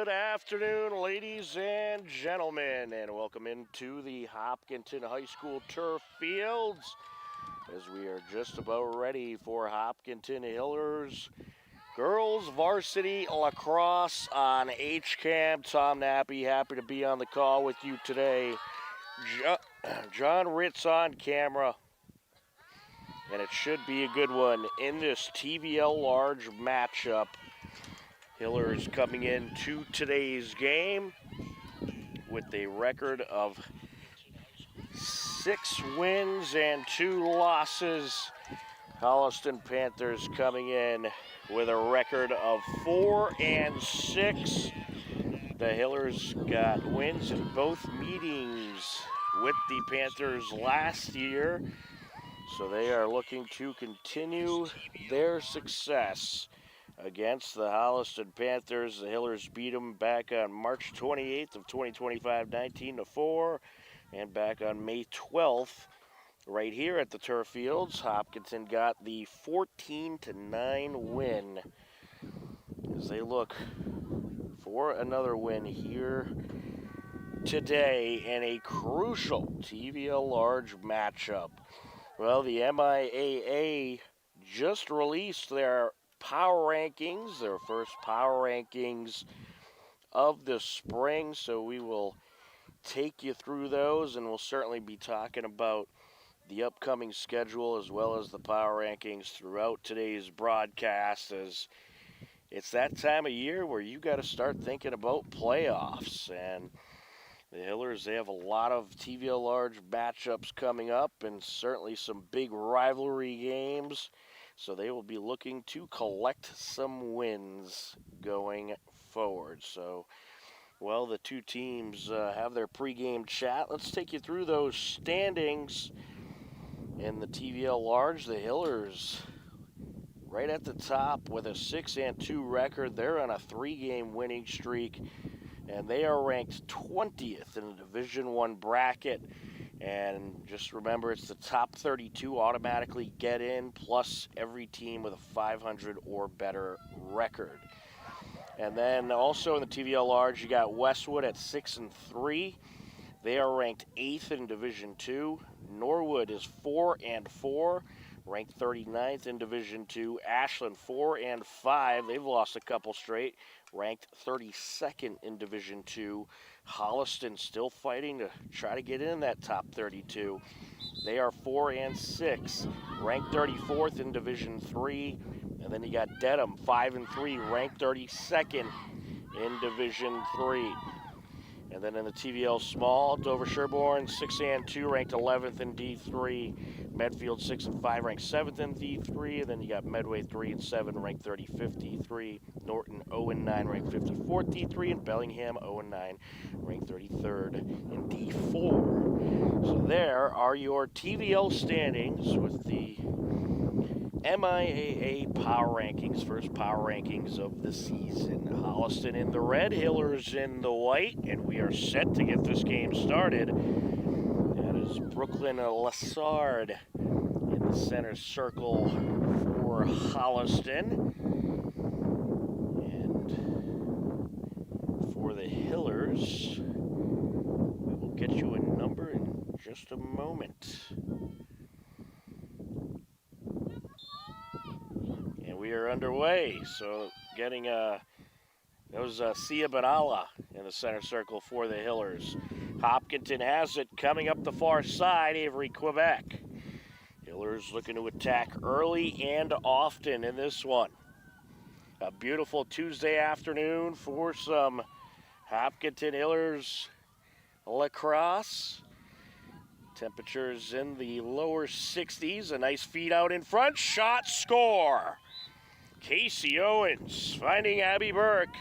Good afternoon, ladies and gentlemen, and welcome into the Hopkinton High School turf fields as we are just about ready for Hopkinton Hillers girls varsity lacrosse on HCAM. Tom Nappy, happy to be on the call with you today. John Ritz on camera, and it should be a good one in this TVL large matchup. Hillers coming into today's game with a record of 6 wins and 2 losses. Holliston Panthers coming in with a record of 4 and 6. The Hillers got wins in both meetings with the Panthers last year, so they are looking to continue their success against the Holliston Panthers. The Hillers beat them back on March 28th of 2025, 19-4, and back on May 12th, right here at the turf fields, Hopkinton got the 14-9 win as they look for another win here today in a crucial TVL large matchup. Well, the MIAA just released their power rankings, their first power rankings of the spring, so we will take you through those, and we'll certainly be talking about the upcoming schedule as well as the power rankings throughout today's broadcast, as it's that time of year where you got to start thinking about playoffs. And the Hillers, they have a lot of TVL large matchups coming up and certainly some big rivalry games, so they will be looking to collect some wins going forward. So, well, the two teams have their pregame chat. Let's take you through those standings in the TVL large. The Hillers right at the top with a 6-2 record. They're on a 3-game winning streak, and they are ranked 20th in the Division I bracket. And just remember, it's the top 32 automatically get in, plus every team with a 500 or better record. And then also in the TVL large, you got Westwood at 6-3. They are ranked 8th in Division II. Norwood is 4-4, ranked 39th in Division II. Ashland 4-5. They've lost a couple straight, ranked 32nd in Division II. Holliston still fighting to try to get in that top 32. They are 4-6, ranked 34th in Division III. And then you got Dedham 5-3, ranked 32nd in Division III. And then in the TVL Small, Dover Sherborne 6-2, ranked 11th in D3. Medfield 6-5, ranked 7th in D3. And then you got Medway 3-7, ranked 35th D3. Norton 0-9, ranked 54th D3. And Bellingham 0-9, ranked 33rd in D4. So there are your TVL standings with the MIAA power rankings, first power rankings of the season. Holliston in the red, Hillers in the white, and we are set to get this game started. That is Brooklyn Lassard in the center circle for Holliston. And for the Hillers, we will get you a number in just a moment. We are underway, so getting that was Sia Benalla in the center circle for the Hillers. Hopkinton has it coming up the far side, Avery, Quebec. Hillers looking to attack early and often in this one. A beautiful Tuesday afternoon for some Hopkinton Hillers lacrosse. Temperatures in the lower 60s, a nice feed out in front, shot, score! Casey Owens finding Abby Burke,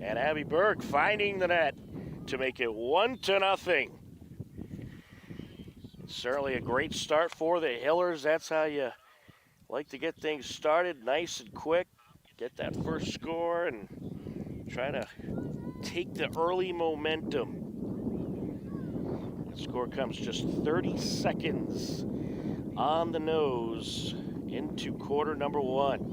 and Abby Burke finding the net to make it 1-0. Certainly a great start for the Hillers. That's how you like to get things started, nice and quick. Get that first score and try to take the early momentum. The score comes just 30 seconds on the nose into quarter number 1.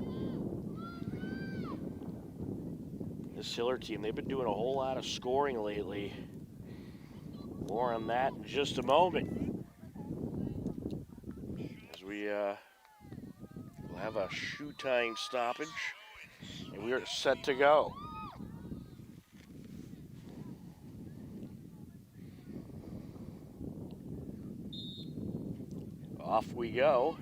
This Hiller team, they've been doing a whole lot of scoring lately. More on that in just a moment. As we will have a shoe tying stoppage, and we are set to go. Off we go.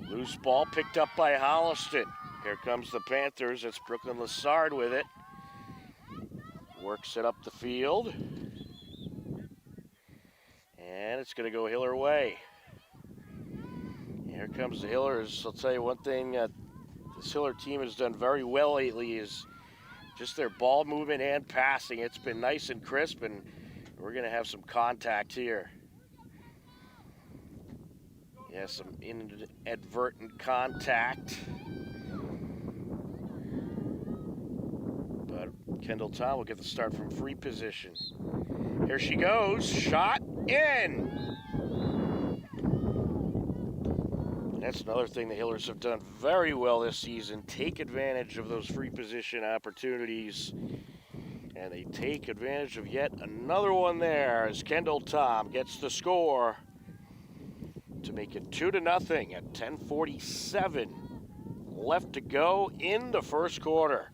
Loose ball picked up by Holliston. Here comes the Panthers. It's Brooklyn Lassard with it. Works it up the field. And it's going to go Hiller way. Here comes the Hillers. I'll tell you one thing this Hiller team has done very well lately is just their ball movement and passing. It's been nice and crisp, and we're going to have some contact here. Yeah, some inadvertent contact. But Kendall Tom will get the start from free position. Here she goes, shot in. That's another thing the Hillers have done very well this season. Take advantage of those free position opportunities. And they take advantage of yet another one there as Kendall Tom gets the score to make it 2-0 at 10:47 left to go in the first quarter.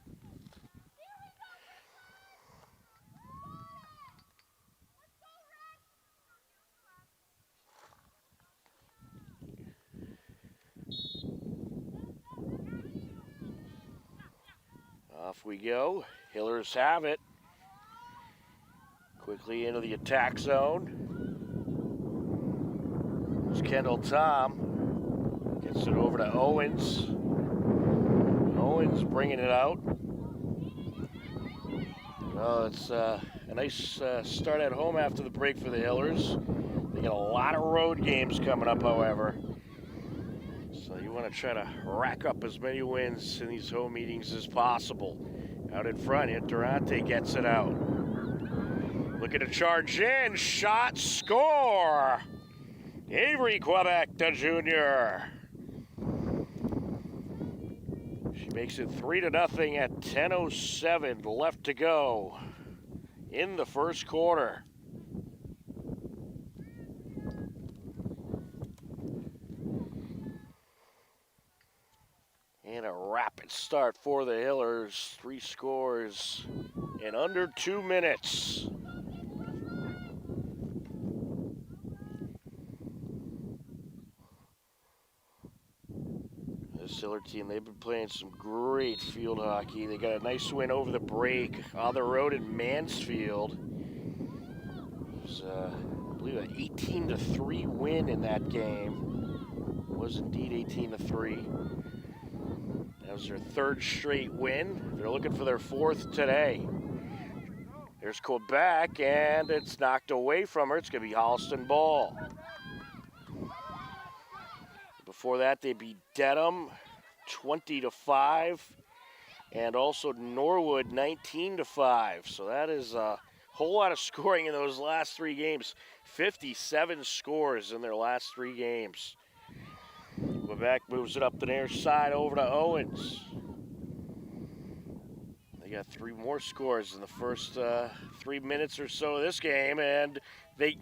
Off we go. Hillers have it. Quickly into the attack zone. There's Kendall Tom. Gets it over to Owens. Owens bringing it out. Well, it's a nice start at home after the break for the Hillers. They got a lot of road games coming up, however. So you want to try to rack up as many wins in these home meetings as possible. Out in front, Interante gets it out. Looking to charge in, shot, score! Avery Quebec, the junior. She makes it 3-0 at 10:07 left to go in the first quarter. And a rapid start for the Hillers. 3 scores in under 2 minutes. This Hiller team, they've been playing some great field hockey. They got a nice win over the break on the road in Mansfield. It was, I believe, an 18-3 win in that game. It was indeed 18-3. That was their 3rd straight win. They're looking for their 4th today. There's Quebec, and it's knocked away from her. It's going to be Holliston ball. Before that, they beat Dedham 20-5, and also Norwood 19-5. So that is a whole lot of scoring in those last 3 games. 57 scores in their last 3 games. Quebec moves it up the near side over to Owens. They got 3 more scores in the first 3 minutes or so of this game, and they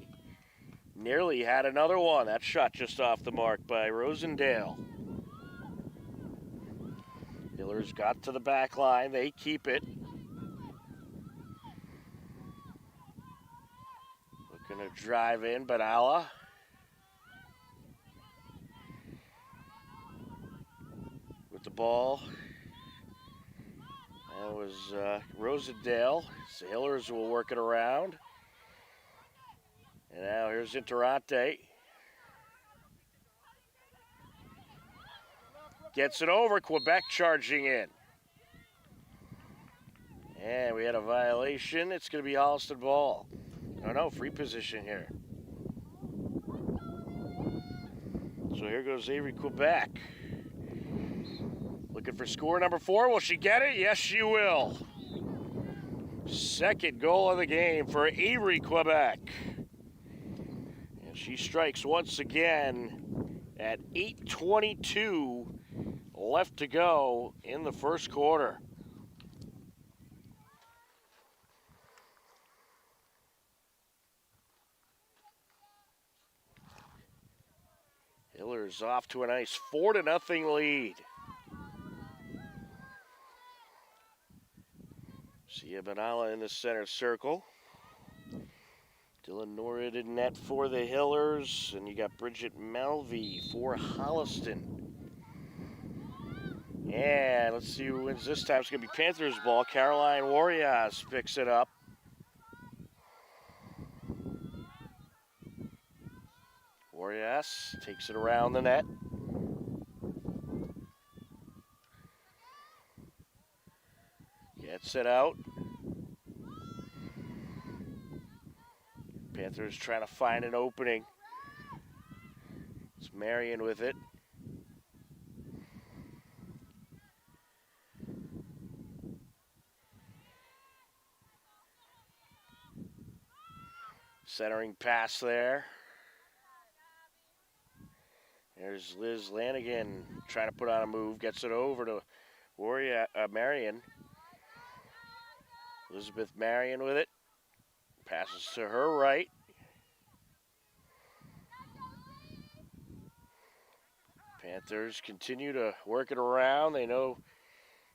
nearly had another one. That shot just off the mark by Rosendale. Hillers got to the back line. They keep it. Looking to drive in, Benalla. With the ball. That was Rosendale. So Hillers will work it around. And now here's Interante. Gets it over, Quebec charging in. And we had a violation. It's going to be Holliston ball. No, free position here. So here goes Avery Quebec. Looking for score number 4. Will she get it? Yes, she will. 2nd goal of the game for Avery Quebec. And she strikes once again at 8:22 left to go in the first quarter. Hillers off to a nice 4-0 lead. Sia Benalla in the center circle. Dylan Norrid in net for the Hillers. And you got Bridget Malvey for Holliston. And let's see who wins this time. It's going to be Panthers ball. Caroline Warriors picks it up. Warriors takes it around the net. Gets it out. Panthers trying to find an opening. It's Marion with it. Centering pass there. There's Liz Lanigan trying to put on a move. Gets it over to Marion. Elizabeth Marion with it. Passes to her right. Panthers continue to work it around. They know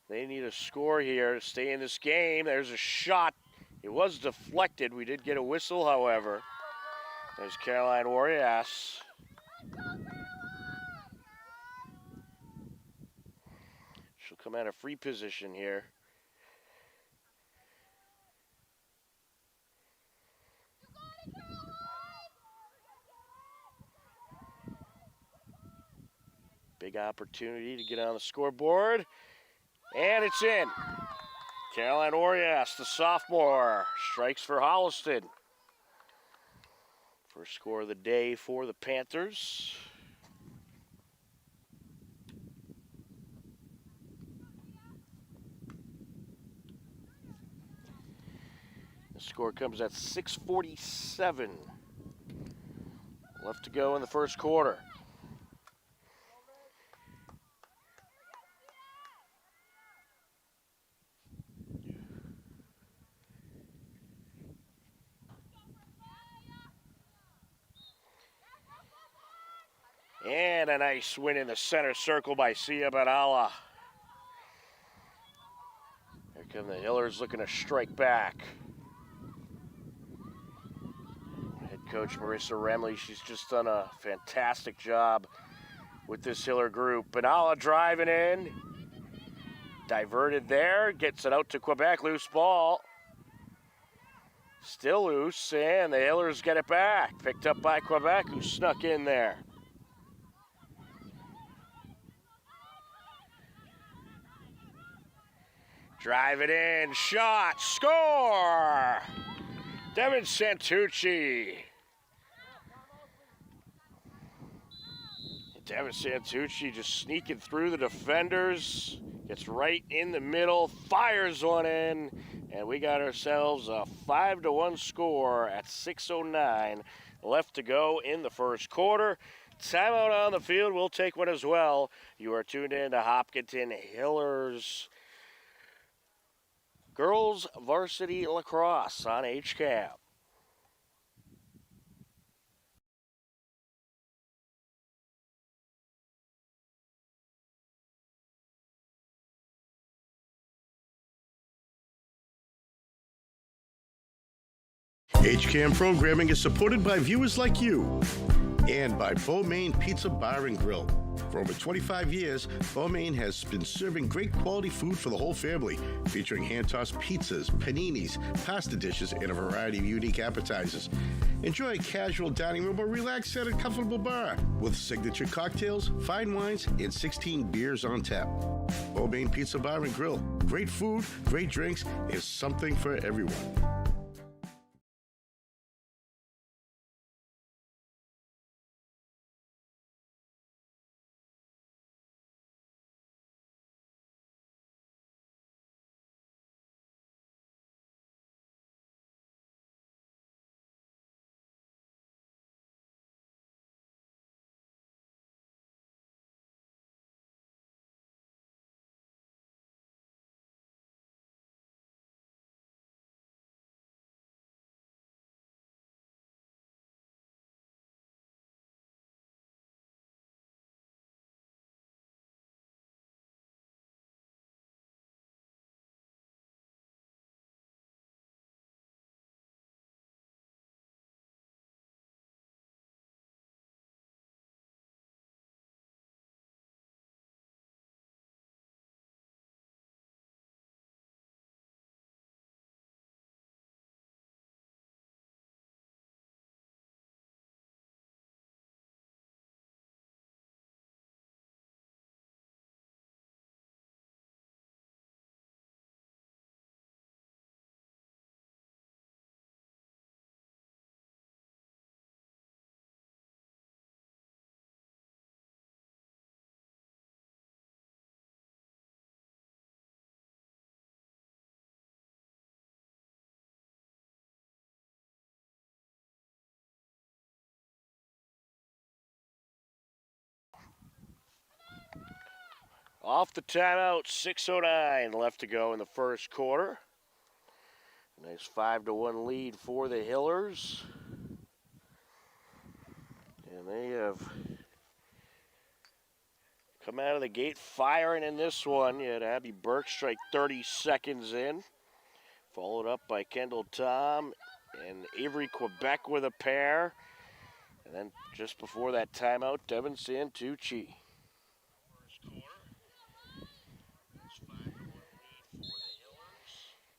they need a score here to stay in this game. There's a shot. It was deflected. We did get a whistle, however. There's Caroline Warriors. She'll come out of free position here. Big opportunity to get on the scoreboard. And it's in. Caroline Warriors, the sophomore, strikes for Holliston. First score of the day for the Panthers. The score comes at 6:47. Left to go in the first quarter. And a nice win in the center circle by Sia Benalla. Here come the Hillers looking to strike back. Head coach Marissa Remley, she's just done a fantastic job with this Hiller group. Benalla driving in. Diverted there, gets it out to Quebec, loose ball. Still loose, and the Hillers get it back. Picked up by Quebec, who snuck in there. Drive it in, shot, score! Devin Santucci. Devin Santucci just sneaking through the defenders. Gets right in the middle, fires one in, and we got ourselves a 5-1 score at 6:09 left to go in the first quarter. Timeout on the field, we'll take one as well. You are tuned in to Hopkinton Hillers Girls Varsity Lacrosse on HCAM. HCAM programming is supported by viewers like you and by Beaumain Pizza Bar and Grill. For over 25 years, Beaumain has been serving great quality food for the whole family, featuring hand-tossed pizzas, paninis, pasta dishes, and a variety of unique appetizers. Enjoy a casual dining room or relax at a comfortable bar with signature cocktails, fine wines, and 16 beers on tap. Beaumain Pizza Bar and Grill. Great food, great drinks, and something for everyone. Off the timeout, 6:09 left to go in the first quarter. Nice 5-1 lead for the Hillers. And they have come out of the gate firing in this one. You had Abby Bergstrike 30 seconds in, followed up by Kendall Tom and Avery Quebec with a pair. And then just before that timeout, Devin Santucci.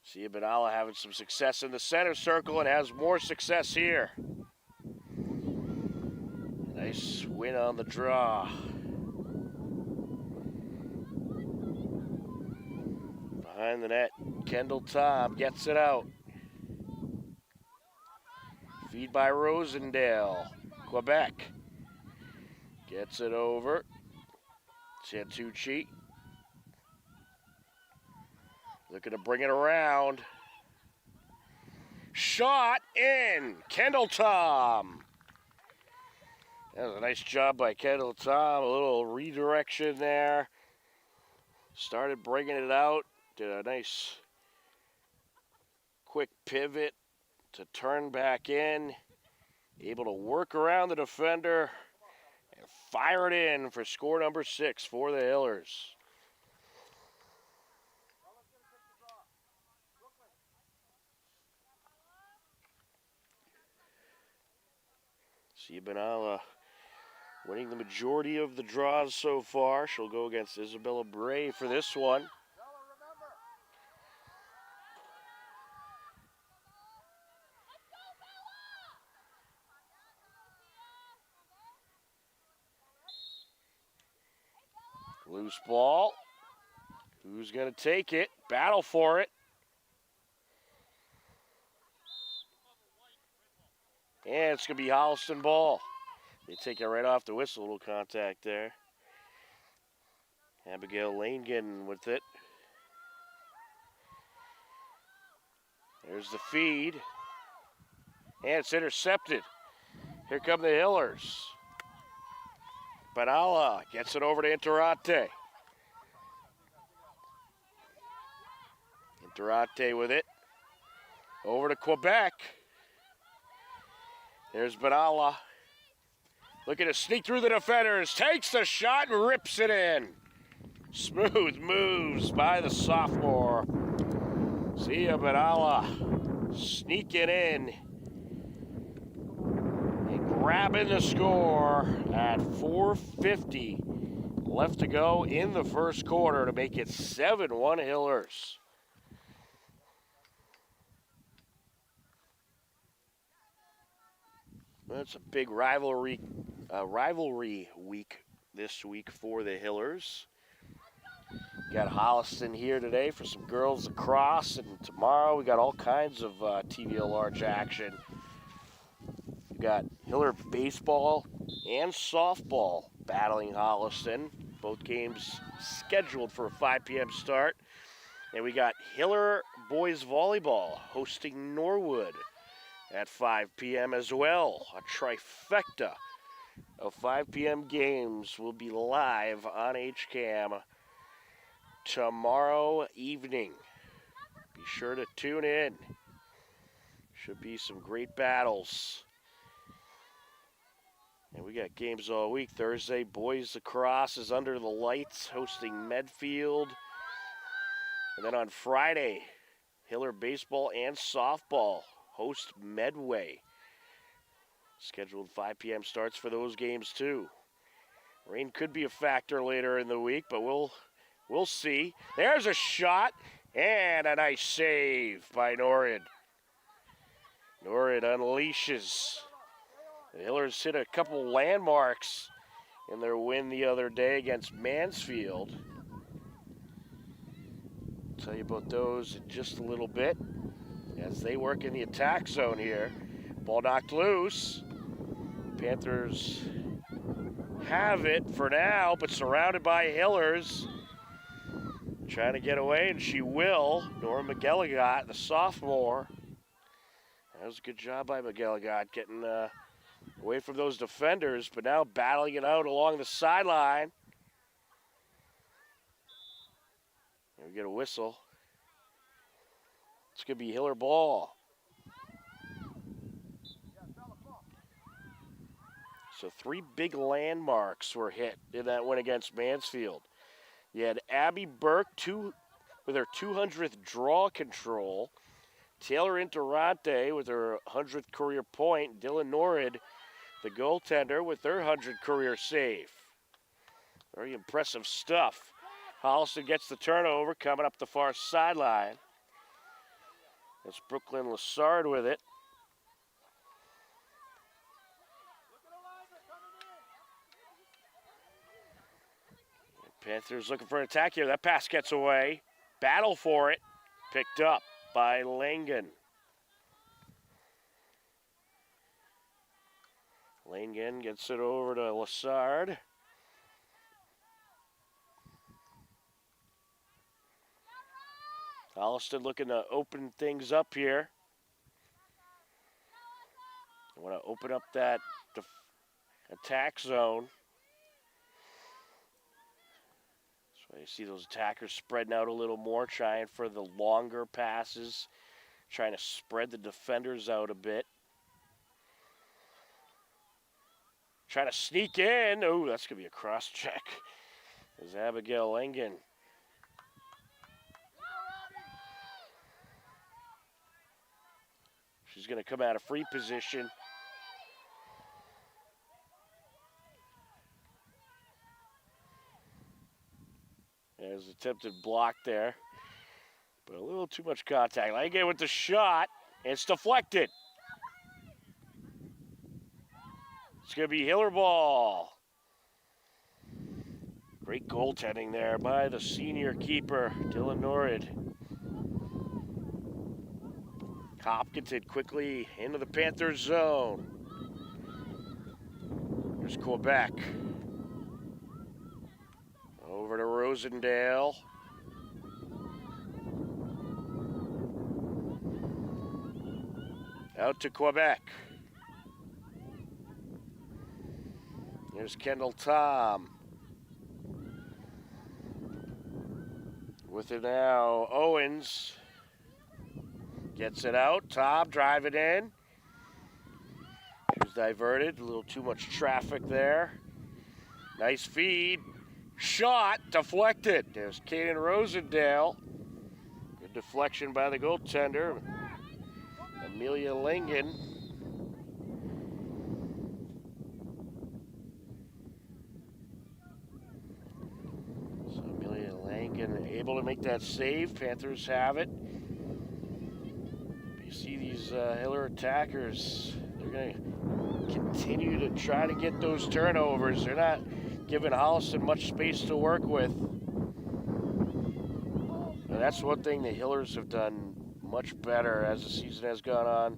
Sia Benalla having some success in the center circle and has more success here. Nice win on the draw. Behind the net, Kendall Tom gets it out. Feed by Rosendale. Quebec gets it over. Santucci looking to bring it around. Shot in. Kendall Tom. That was a nice job by Kendall Tom. A little redirection there. Started bringing it out. Did a nice quick pivot to turn back in. Able to work around the defender and fire it in for score number 6 for the Hillers. Sia Benalla winning the majority of the draws so far. She'll go against Isabella Bray for this one. Loose ball. Who's going to take it? Battle for it. And it's going to be Holliston ball. They take it right off the whistle. A little contact there. Abigail Lane getting with it. There's the feed. And it's intercepted. Here come the Hillers. Benalla gets it over to Interate. Interate with it. Over to Quebec. There's Benalla. Looking to sneak through the defenders. Takes the shot and rips it in. Smooth moves by the sophomore. Sia Benalla sneaking in. And grabbing the score at 4:50 left to go in the first quarter to make it 7-1 Hillers. It's a big rivalry week this week for the Hillers. Got Holliston here today for some girls lacrosse, and tomorrow we got all kinds of TVO large action. We got Hiller baseball and softball battling Holliston. Both games scheduled for a 5 p.m. start. And we got Hiller boys volleyball hosting Norwood at 5 p.m. as well. A trifecta of 5 p.m. games will be live on HCAM tomorrow evening. Be sure to tune in. Should be some great battles. And we got games all week. Thursday, boys lacrosse is under the lights hosting Medfield. And then on Friday, Hiller baseball and softball host Medway. Scheduled 5 p.m. starts for those games too. Rain could be a factor later in the week, but we'll see. There's a shot and a nice save by Norrid. Norrid unleashes. The Hillers hit a couple landmarks in their win the other day against Mansfield. I'll tell you about those in just a little bit as they work in the attack zone here. Ball knocked loose. Panthers have it for now, but surrounded by Hillers. Trying to get away, and she will. Nora McGilligot, the sophomore. That was a good job by McGilligot getting away from those defenders, but now battling it out along the sideline. We get a whistle. It's going to be Hiller ball. So 3 big landmarks were hit in that one against Mansfield. You had Abby Burke with her 200th draw control. Taylor Interante with her 100th career point. Dylan Norrid, the goaltender, with her 100th career save. Very impressive stuff. Holliston gets the turnover coming up the far sideline. It's Brooklyn Lassard with it. Panthers looking for an attack here. That pass gets away. Battle for it. Picked up by Langen. Langen gets it over to Lassard. Holliston looking to open things up here. I want to open up that attack zone. So you see those attackers spreading out a little more, trying for the longer passes, trying to spread the defenders out a bit. Trying to sneak in. Oh, that's going to be a cross check. There's Abigail Langen. She's going to come out of free position. There's an attempted block there, but a little too much contact. Langen with the shot. It's deflected. It's going to be Hiller ball. Great goaltending there by the senior keeper, Dylan Norrid. Hopkinton quickly into the Panthers zone. Here's Quebec. Over to Rosendale. Out to Quebec. Here's Kendall Tom. With it now, Owens. Gets it out. Tom driving in. She was diverted. A little too much traffic there. Nice feed. Shot. Deflected. There's Kaden Rosendale. Good deflection by the goaltender. Amelia Langen. So Amelia Langen able to make that save. Panthers have it. You see these Hiller attackers, they're going to continue to try to get those turnovers. They're not giving Holliston much space to work with. And that's one thing the Hillers have done much better as the season has gone on.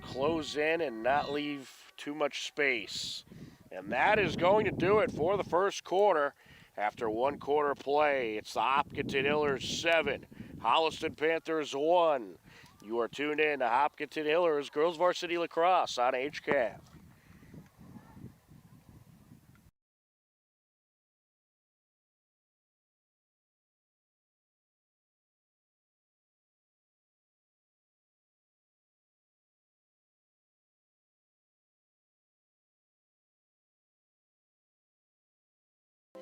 Close in and not leave too much space. And that is going to do it for the first quarter. After 1 quarter play, it's the Hopkinton Hillers 7. Holliston Panthers 1. You are tuned in to Hopkinton Hillers Girls Varsity Lacrosse on HCAM.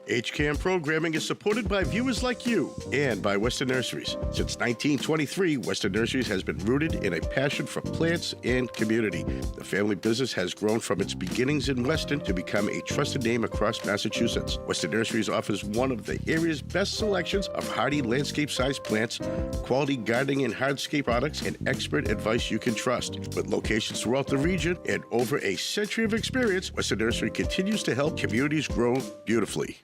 HCAM programming is supported by viewers like you and by Western Nurseries. Since 1923, Western Nurseries has been rooted in a passion for plants and community. The family business has grown from its beginnings in Weston to become a trusted name across Massachusetts. Western Nurseries offers one of the area's best selections of hardy landscape-sized plants, quality gardening and hardscape products, and expert advice you can trust. With locations throughout the region and over a century of experience, Western Nursery continues to help communities grow beautifully.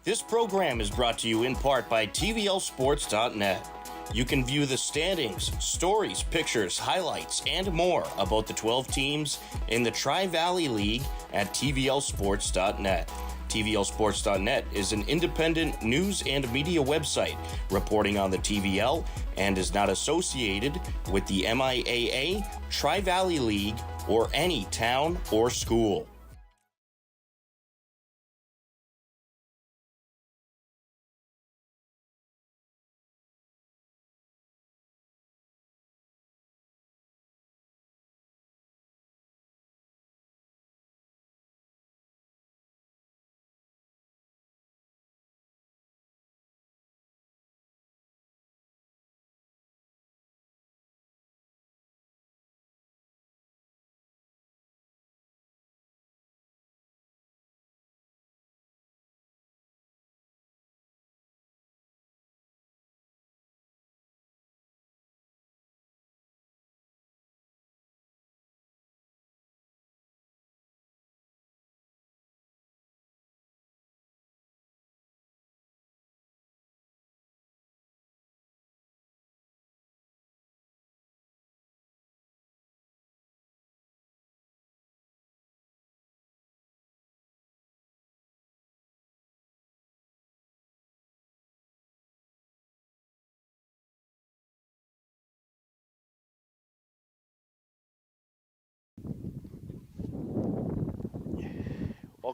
This program is brought to you in part by TVLSports.net. You can view the standings, stories, pictures, highlights, and more about the 12 teams in the Tri-Valley League at TVLSports.net. TVLSports.net is an independent news and media website reporting on the TVL and is not associated with the MIAA, Tri-Valley League, or any town or school.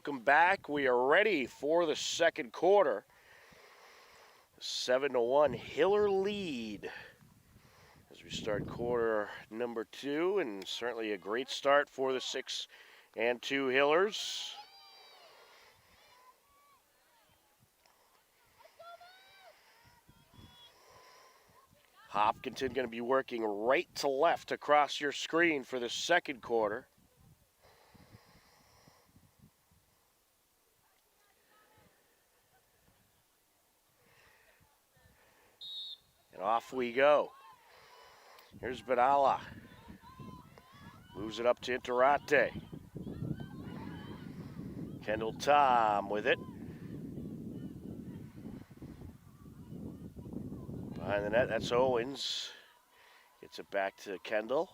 welcome back. We are ready for the second quarter. 7-1 Hiller lead as we start quarter number 2, and certainly a great start for the 6-2 Hillers. Hopkinton going to be working right to left across your screen for the second quarter. And off we go. Here's Badala. Moves it up to Interate. Kendall Tom with it. Behind the net, that's Owens. Gets it back to Kendall.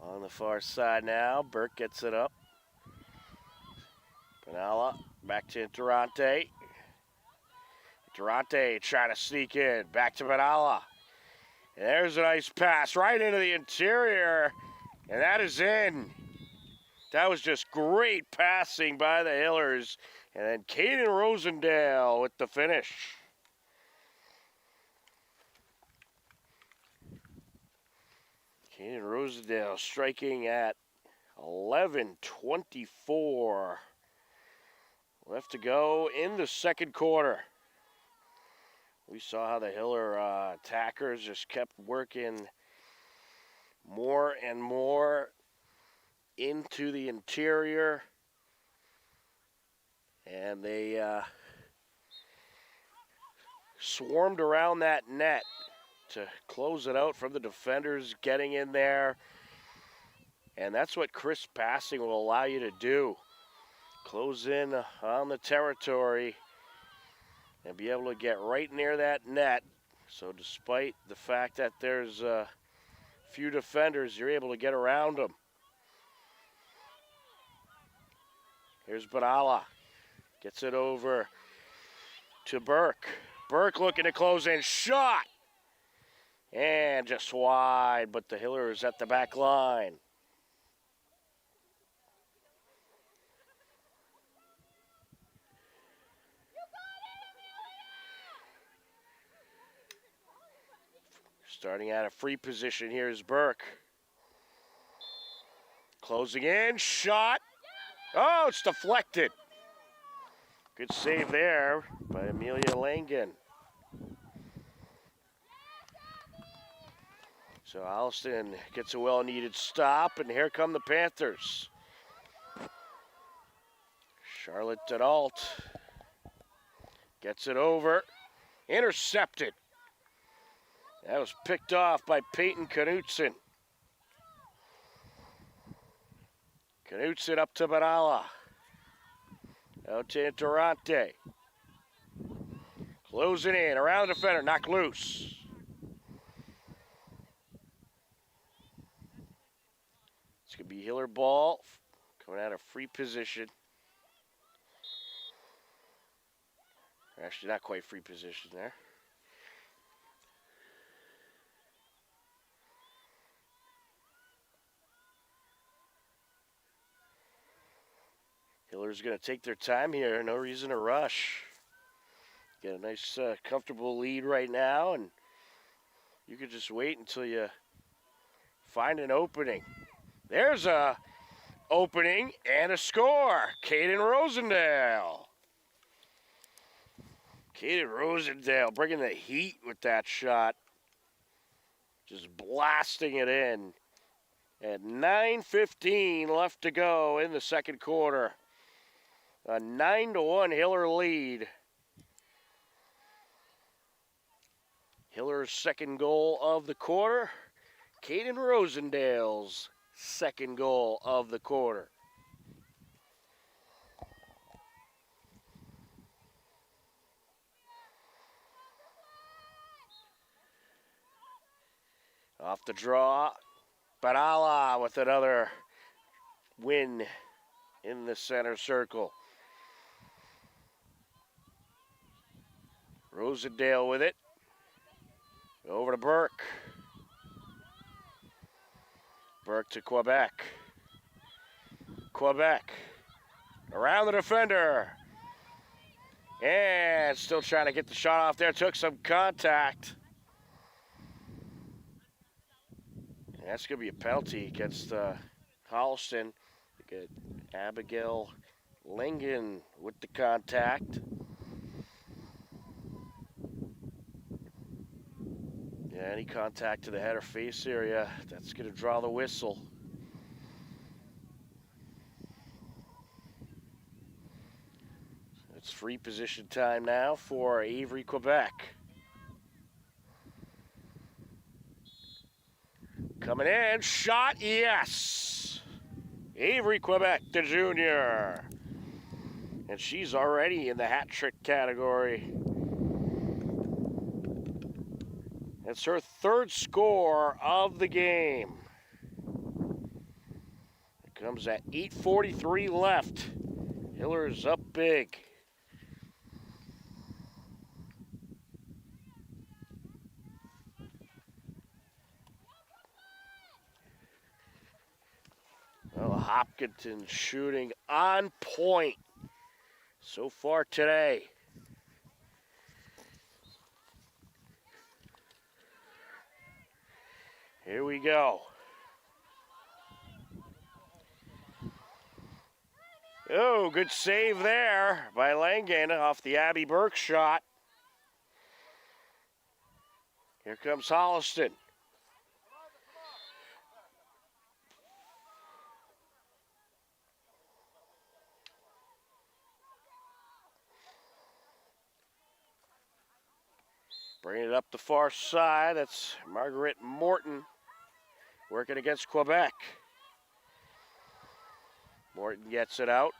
On the far side now, Burke gets it up. Penala back to Interate. Interate trying to sneak in, back to Penala. And there's a nice pass right into the interior, and that is in. That was just great passing by the Hillers. And then Caden Rosendale with the finish. Caden Rosendale striking at 11:24. Left to go in the second quarter. We saw how the Hiller attackers just kept working more and more into the interior. And they swarmed around that net to close it out from the defenders getting in there. And that's what crisp passing will allow you to do. Close in on the territory and be able to get right near that net. So despite the fact that there's a few defenders, you're able to get around them. Here's Badala. Gets it over to Burke. Burke looking to close in. Shot! And just wide, but the Hillers at the back line. Starting at a free position, here's Burke. Closing in. Shot! Oh, it's deflected. Good save there by Amelia Langen. So Holliston gets a well-needed stop, and here come the Panthers. Charlotte Denault gets it over. Intercepted. That was picked off by Peyton Knutson. Knutson up to Badala. Out to Interate. Closing in, around the defender, knocked loose. It's going to be Hiller ball, coming out of free position. Actually, not quite free position there. Hiller's going to take their time here. No reason to rush. Get a nice, comfortable lead right now, and you could just wait until you find an opening. There's a opening and a score. Caden Rosendale. Caden Rosendale bringing the heat with that shot. Just blasting it in. At 9:15 left to go in the second quarter. A 9-1 Hiller lead. Hiller's second goal of the quarter. Caden Rosendale's second goal of the quarter. Off the draw, Badala with another win in the center circle. Rosendale with it. Over to Burke. Burke to Quebec. Quebec. Around the defender. And still trying to get the shot off there. Took some contact. And that's going to be a penalty against Holliston. We get Abigail Lingen with the contact. Yeah, any contact to the head or face area, that's going to draw the whistle. It's free position time now for Avery, Quebec. Coming in, shot, yes! Avery, Quebec, the junior. And she's already in the hat trick category. It's her third score of the game. It comes at 8:43 left. Hillers up big. Well, Hopkinton shooting on point so far today. Here we go. Oh, good save there by Langen off the Abby Burke shot. Here comes Holliston. Bringing it up the far side, that's Margaret Morton working against Quebec. Morton gets it out.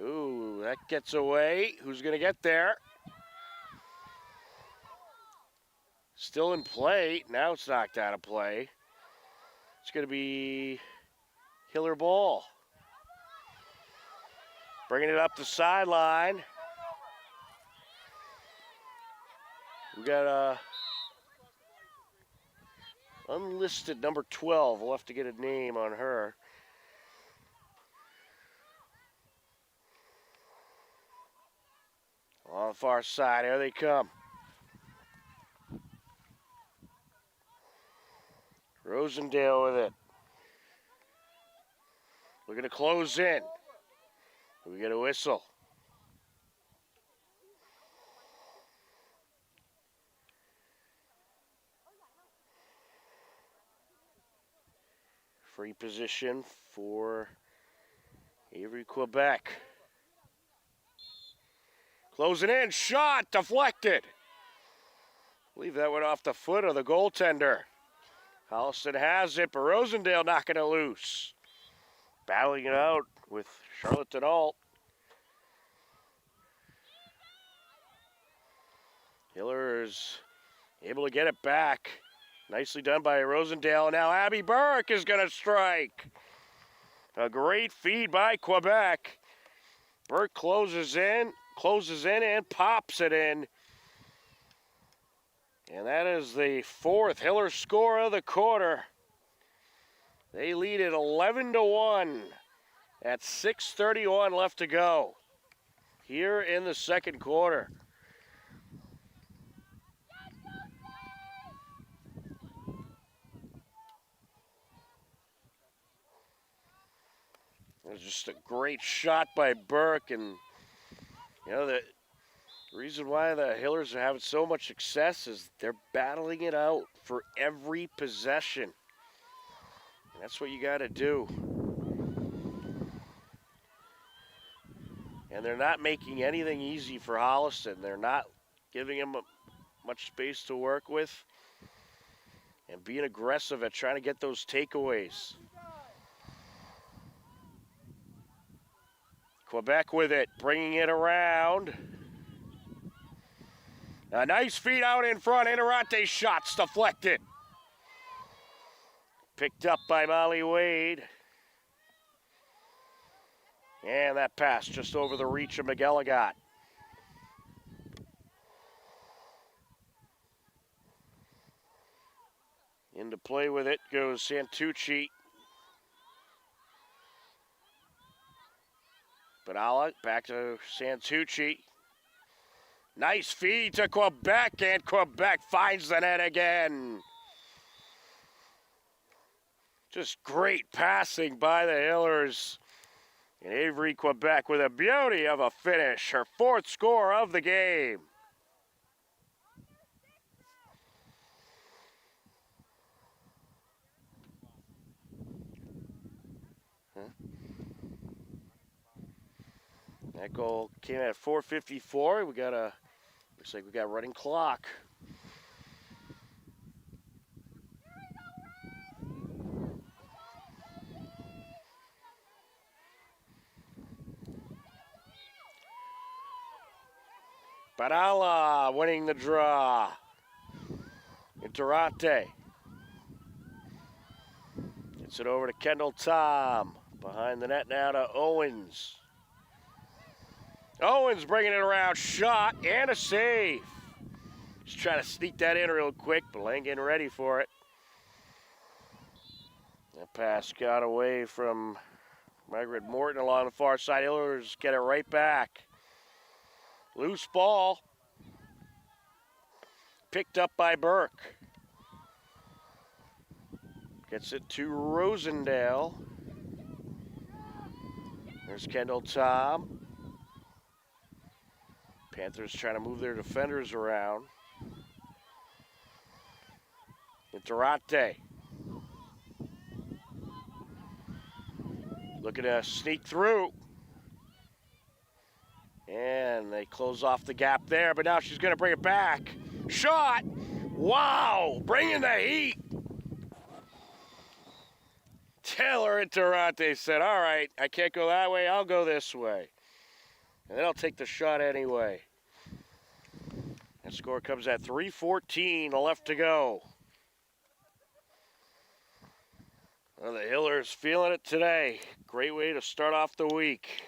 Ooh, that gets away. Who's going to get there? Still in play. Now it's knocked out of play. It's going to be Hiller ball. Bringing it up the sideline. We got unlisted number 12. We'll have to get a name on her. On the far side, here they come. Rosendale with it. We're going to close in. We get a whistle. Free position for Avery, Quebec. Closing in, shot, deflected. I believe that went off the foot of the goaltender. Holliston has it, but Rosendale knocking it loose. Battling it out with Charlotte Denault. Hiller is able to get it back. Nicely done by Rosendale. Now Abby Burke is going to strike. A great feed by Quebec. Burke closes in and pops it in. And that is the fourth Hiller score of the quarter. They lead it 11-1 at 6:31 left to go here in the second quarter. It was just a great shot by Burke, and you know the reason why the Hillers are having so much success is they're battling it out for every possession. And that's what you got to do. And they're not making anything easy for Holliston. They're not giving them much space to work with and being aggressive at trying to get those takeaways. Quebec with it, bringing it around. A nice feed out in front. Interante shots deflected. Picked up by Molly Wade. And that pass just over the reach of McElligott. Into play with it goes Santucci. Benalla back to Santucci. Nice feed to Quebec, and Quebec finds the net again. Just great passing by the Hillers. And Avery Quebec with a beauty of a finish, her 4th score of the game. That goal came at 4:54. Looks like we got running clock. Barala winning the draw. Interate. Gets it over to Kendall Tom. Behind the net now to Owens. Owens bringing it around. Shot and a save. Just trying to sneak that in real quick, but ain't getting ready for it. That pass got away from Margaret Morton along the far side. Hillers get it right back. Loose ball. Picked up by Burke. Gets it to Rosendale. There's Kendall Tom. Panthers trying to move their defenders around. Interate. Looking to sneak through. And they close off the gap there, but now she's going to bring it back. Shot! Wow! Bringing the heat! Taylor Interate said, all right, I can't go that way, I'll go this way. And then I'll take the shot anyway. That score comes at 3:14 left to go. Well, the Hillers feeling it today. Great way to start off the week.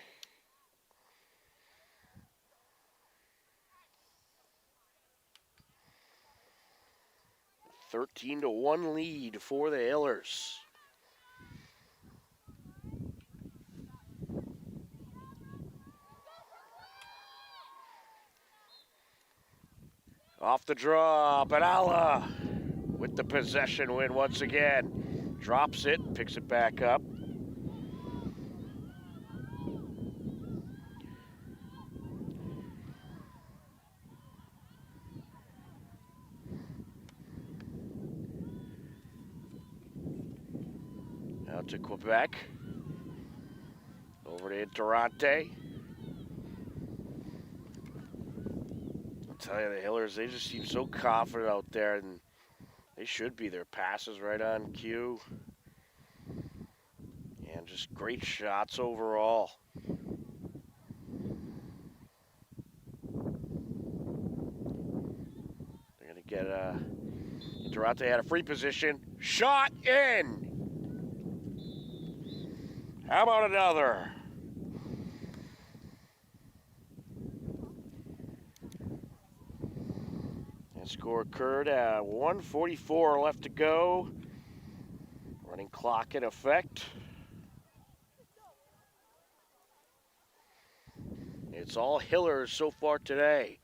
A 13-1 lead for the Hillers. Off the draw, Benalla with the possession win once again. Drops it, picks it back up. Now to Quebec. Over to Interate. Tell you, the Hillers, they just seem so confident out there, and they should be. Their passes right on cue. And just great shots overall. They're going to get Interate had a free position. Shot in! How about another? Score occurred at 1:44 left to go. Running clock in effect. It's all Hillers so far today.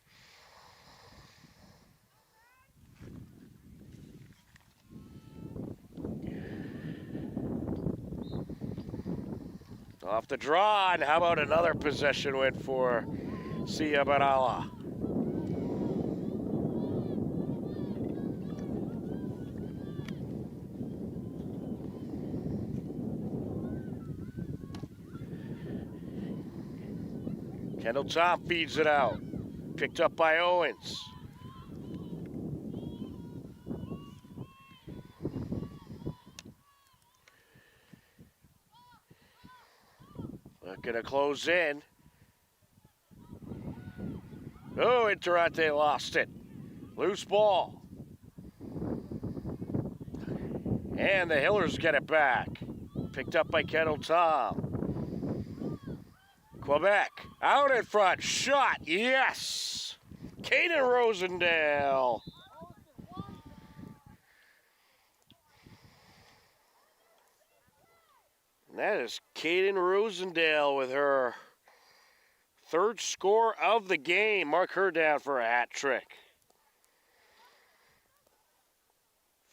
Off the draw, and how about another possession win for Sia Barala? Kendall Tom feeds it out. Picked up by Owens. Looking to close in. Oh, Interate lost it. Loose ball. And the Hillers get it back. Picked up by Kendall Tom. Quebec, out in front, shot, yes! Kaden Rosendale. And that is Kaden Rosendale with her third score of the game. Mark her down for a hat trick.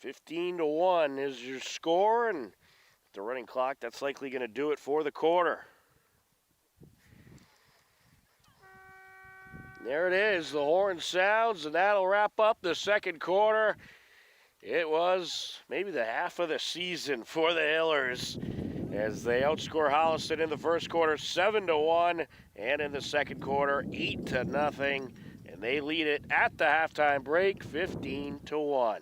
15-1 is your score, and the running clock, that's likely going to do it for the quarter. There it is, the horn sounds, and that'll wrap up the second quarter. It was maybe the half of the season for the Hillers as they outscore Holliston in the first quarter 7-1, and in the second quarter 8-0, and they lead it at the halftime break 15-1.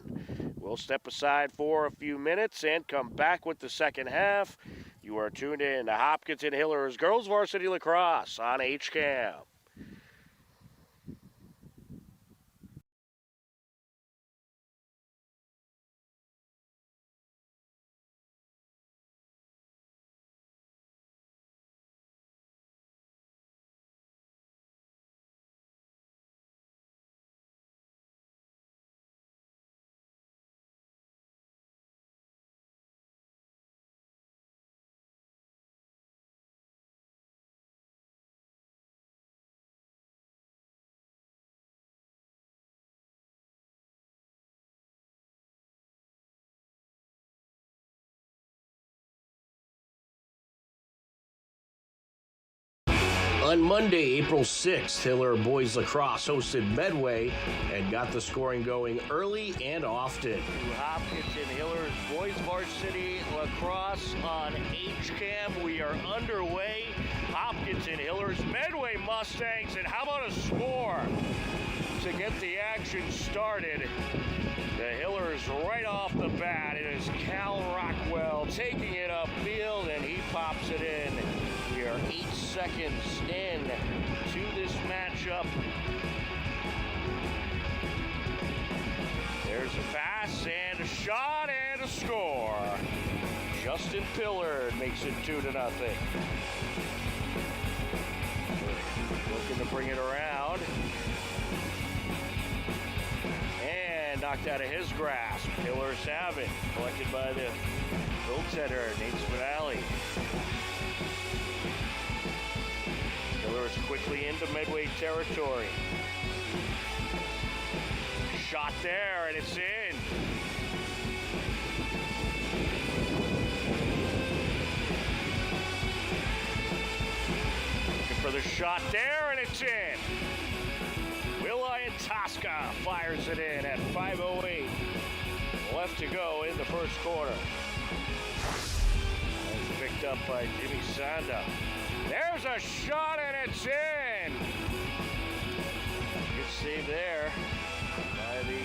We'll step aside for a few minutes and come back with the second half. You are tuned in to Hopkinton Hillers Girls Varsity Lacrosse on HCAM. On Monday, April 6th, Hiller Boys Lacrosse hosted Medway and got the scoring going early and often. Hopkinton Hillers Boys Varsity Lacrosse on HCAM. We are underway. Hopkinton Hillers, Medway Mustangs, and how about a score to get the action started? The Hillers right off the bat. It is Cal Rockwell taking it upfield, and he pops it in. We are 8 seconds in to this matchup. There's a pass and a shot and a score. Justin Pillard makes it 2-0. Looking to bring it around. And knocked out of his grasp. Hillers have it. Collected by the goaltender, Nate Spinelli. Hillers quickly into Medway territory. Shot there, and it's in. Looking for the shot there, and it's in. Willian Tosca fires it in at 5:08 left to go in the first quarter. That's picked up by Jimmy Sanda. There's a shot, and it's in. Good save there by the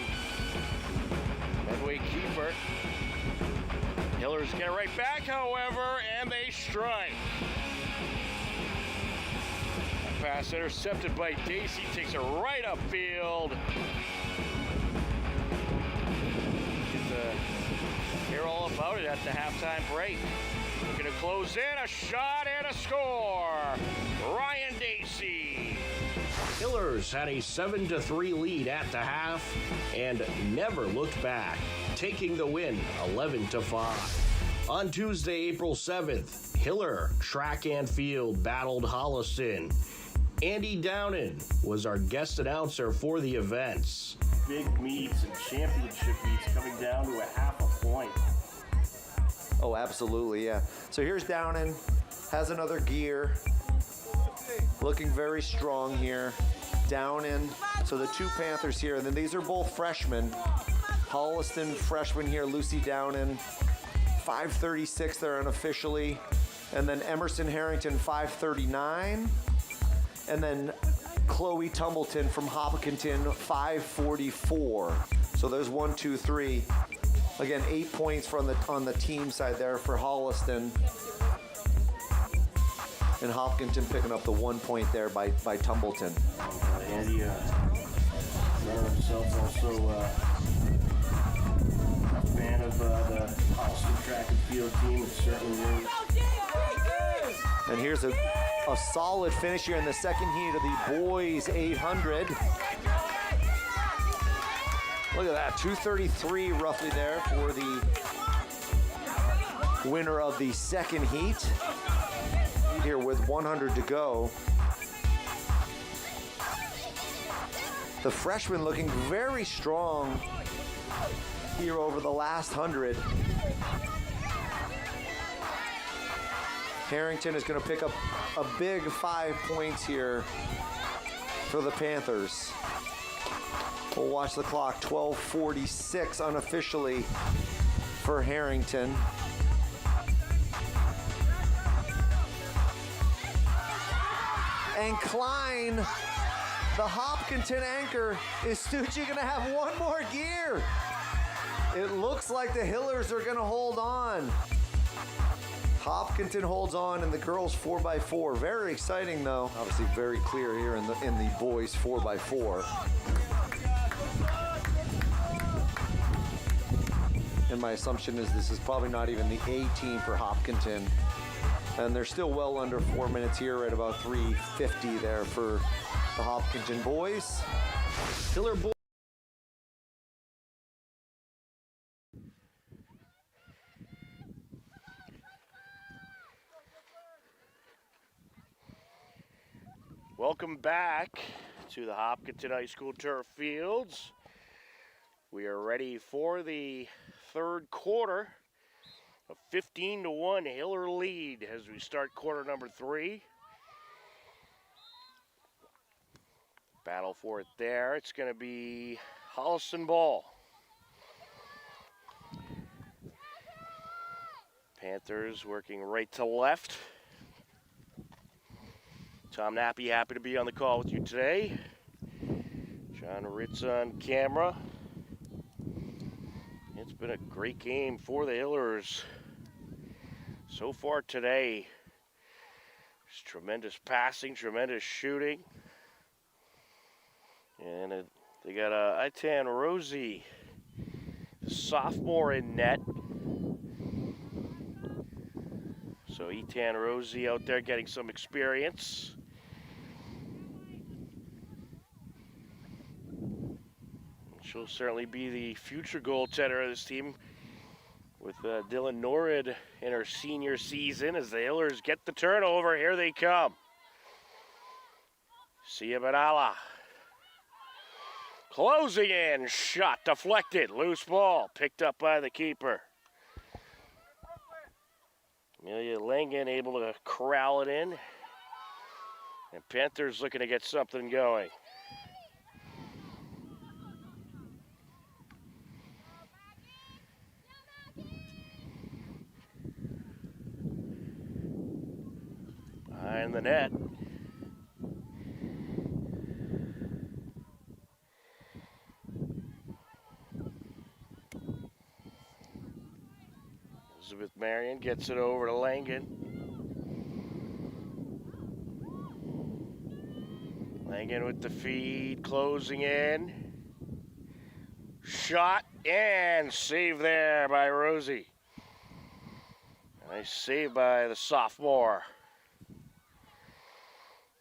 Medway keeper. Hillers get it right back, however, and they strike. Pass intercepted by Dacey, takes it right upfield. Hear all about it at the halftime break. Looking to close in, a shot and a score. Ryan Dacey. Hillers had a 7-3 lead at the half and never looked back, taking the win 11-5. On Tuesday, April 7th, Hiller Track and Field battled Holliston. Andy Downen was our guest announcer for the events. Big meets and championship meets coming down to a half a point. Oh, absolutely, yeah. So here's Downen, has another gear. Looking very strong here. Downen, so the two Panthers here, and then these are both freshmen. Holliston freshman here, Lucy Downen, 5:36 there unofficially. And then Emerson Harrington, 5:39. And then Chloe Tumbleton from Hopkinton, 5:44. So there's 1, 2, 3. Again, 8 points on the team side there for Holliston. And Hopkinton picking up the 1 point there by Tumbleton. Andy himself also a fan of the Holliston track and field team. It certainly is. And here's a solid finish here in the second heat of the boys 800. Look at that, 2:33 roughly there for the winner of the second heat. Here with 100 to go. The freshman looking very strong here over the last 100. Harrington is going to pick up a big 5 points here for the Panthers. We'll watch the clock. 12:46 unofficially for Harrington. And Klein, the Hopkinton anchor, is Stucci going to have one more gear? It looks like the Hillers are going to hold on. Hopkinton holds on in the girls 4x4. Very exciting though. Obviously very clear here in the boys 4x4. And my assumption is this is probably not even the A team for Hopkinton. And they're still well under 4 minutes here at about 3:50 there for the Hopkinton boys. Hiller boys. Welcome back to the Hopkinton High School turf fields. We are ready for the third quarter. A 15-1 Hiller lead as we start quarter number 3. Battle for it there. It's going to be Holliston ball. Panthers working right to left. Tom Nappy, happy to be on the call with you today. John Ritz on camera. It's been a great game for the Hillers so far today. There's tremendous passing, tremendous shooting. And they got Itan Rosie, the sophomore in net. So Itan Rosie out there getting some experience. She'll certainly be the future goaltender of this team with Dylan Norrid in her senior season as the Hillers get the turnover. Here they come. Sia Benalla. Closing in, shot deflected, loose ball, picked up by the keeper. Amelia Langen able to corral it in. And Panthers looking to get something going. Behind the net. Elizabeth Marion gets it over to Langen. Langen with the feed, closing in. Shot and save there by Rosie. Nice save by the sophomore.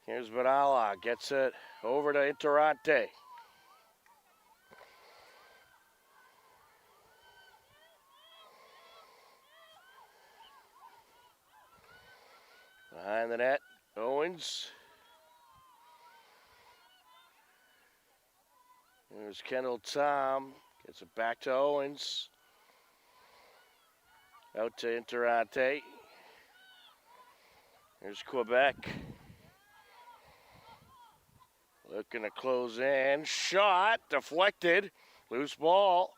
Here's Benalla, gets it over to Interante. Behind the net, Owens. There's Kendall Tom, gets it back to Owens. Out to Interante. There's Quebec. Looking to close in. Shot, deflected, loose ball.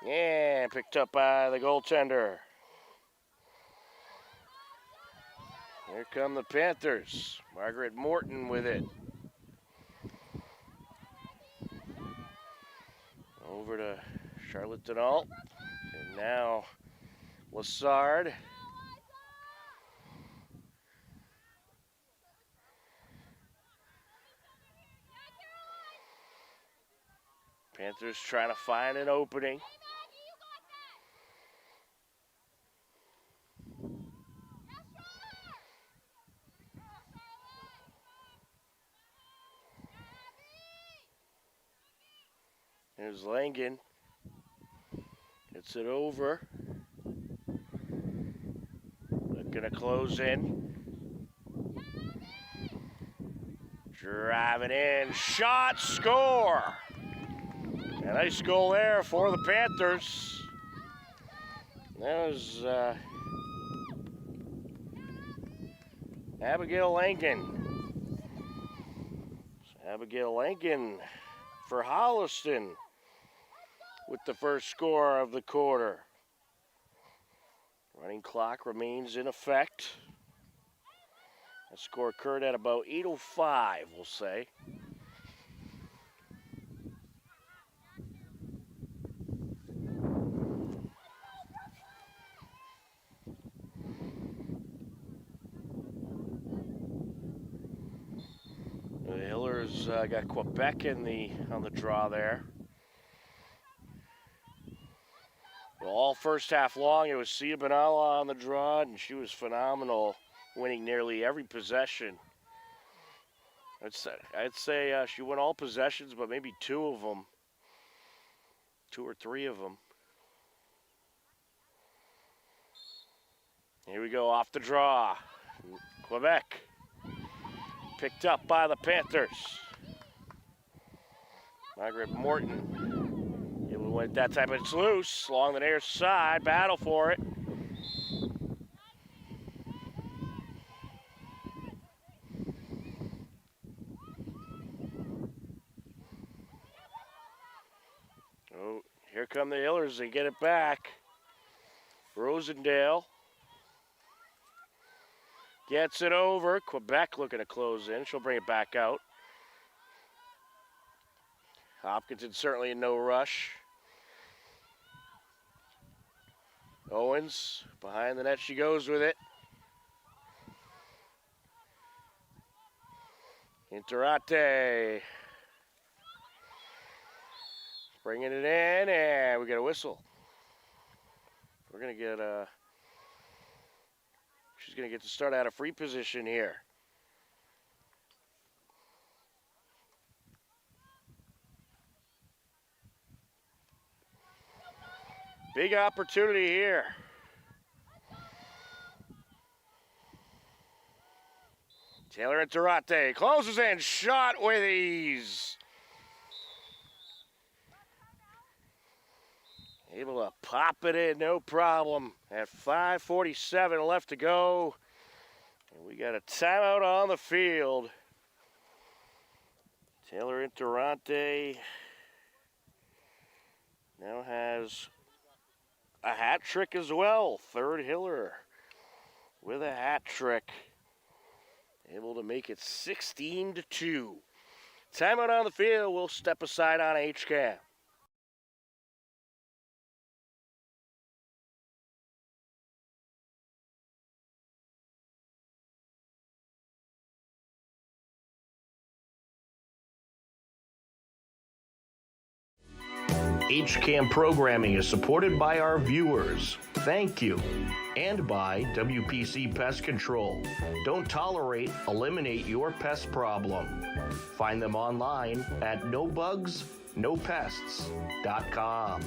And picked up by the goaltender. Here come the Panthers. Margaret Morton with it. Over to Charlotte Denault. And now Lassard. Panthers trying to find an opening. Here's Langen. Gets it over. Looking to close in. Driving in. Shot. Score. A nice goal there for the Panthers. That was Abigail Lankin. Abigail Lankin for Holliston with the first score of the quarter. Running clock remains in effect. The score occurred at about 8:05, we'll say. The Hillers got Quebec on the draw there. Well, all first half long, it was Sia Benalla on the draw, and she was phenomenal, winning nearly every possession. I'd say she won all possessions, but maybe two or three of them. Here we go, off the draw. Quebec. Picked up by the Panthers. Margaret Morton. It went that time, it's loose. Along the near side, battle for it. Oh, here come the Hillers. They get it back. Rosendale. Gets it over. Quebec looking to close in. She'll bring it back out. Hopkinson certainly in no rush. Owens behind the net. She goes with it. Interate. Bringing it in, and we get a whistle. We're going to get a... She's going to get to start out of free position here. Big opportunity here. Taylor Interate closes in, shot with ease. Able to pop it in, no problem. At 5:47 left to go. And we got a timeout on the field. Taylor Interante now has a hat trick as well. Third Hiller with a hat trick. Able to make it 16-2. Timeout on the field. We'll step aside on HCAM. HCAM programming is supported by our viewers. Thank you. And by WPC Pest Control. Don't tolerate, eliminate your pest problem. Find them online at nobugsnopests.com.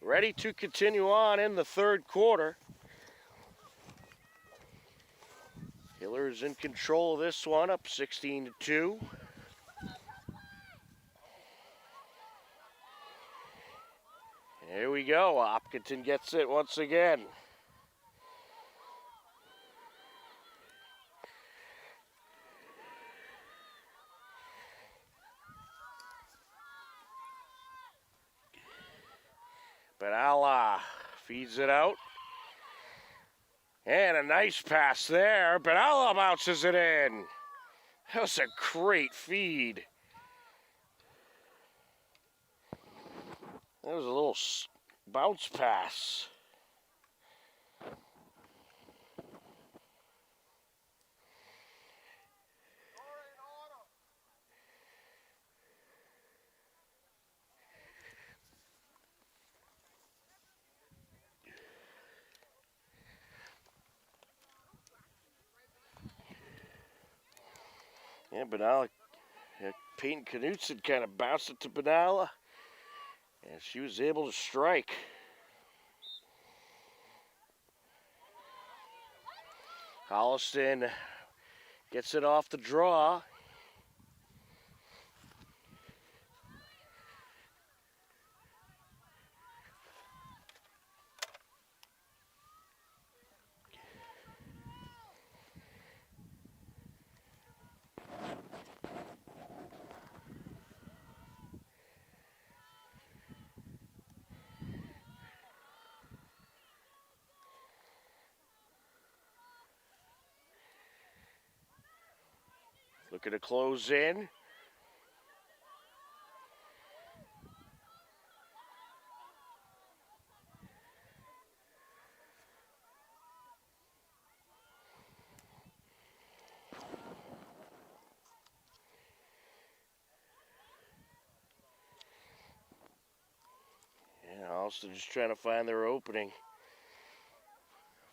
Ready to continue on in the third quarter. Hillers in control of this one, up 16-2. Here we go. Hopkinton gets it once again. Benalla feeds it out. And a nice pass there. Benalla bounces it in. That was a great feed. That was a little bounce pass. Yeah, Benalla, Peyton Knutson kind of bounced it to Benalla, and she was able to strike. Holliston gets it off the draw. Looking to close in. Yeah, Holliston just trying to find their opening.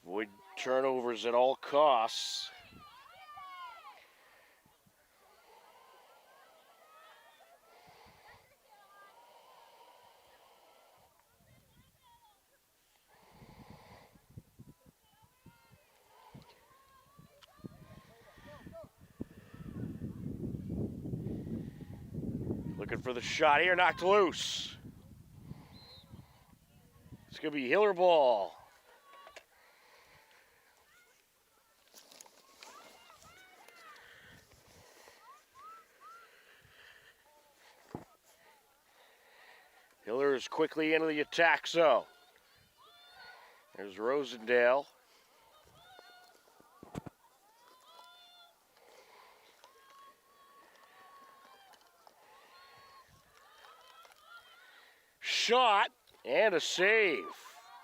Avoid turnovers at all costs. Looking for the shot here, knocked loose. It's going to be Hiller ball. Hiller is quickly into the attack zone. There's Rosendale. Shot and a save.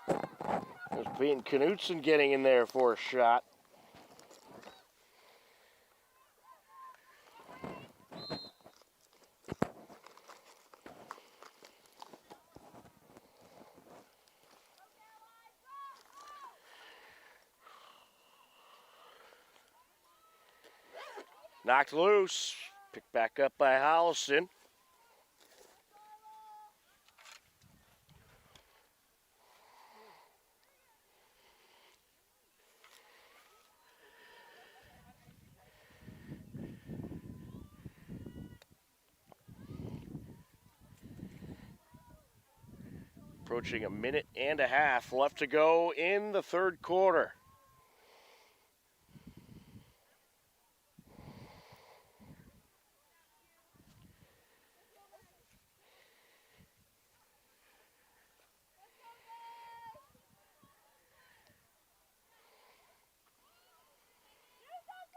There's Peyton Knutson getting in there for a shot. Knocked loose. Picked back up by Holliston. Approaching a minute and a half left to go in the third quarter.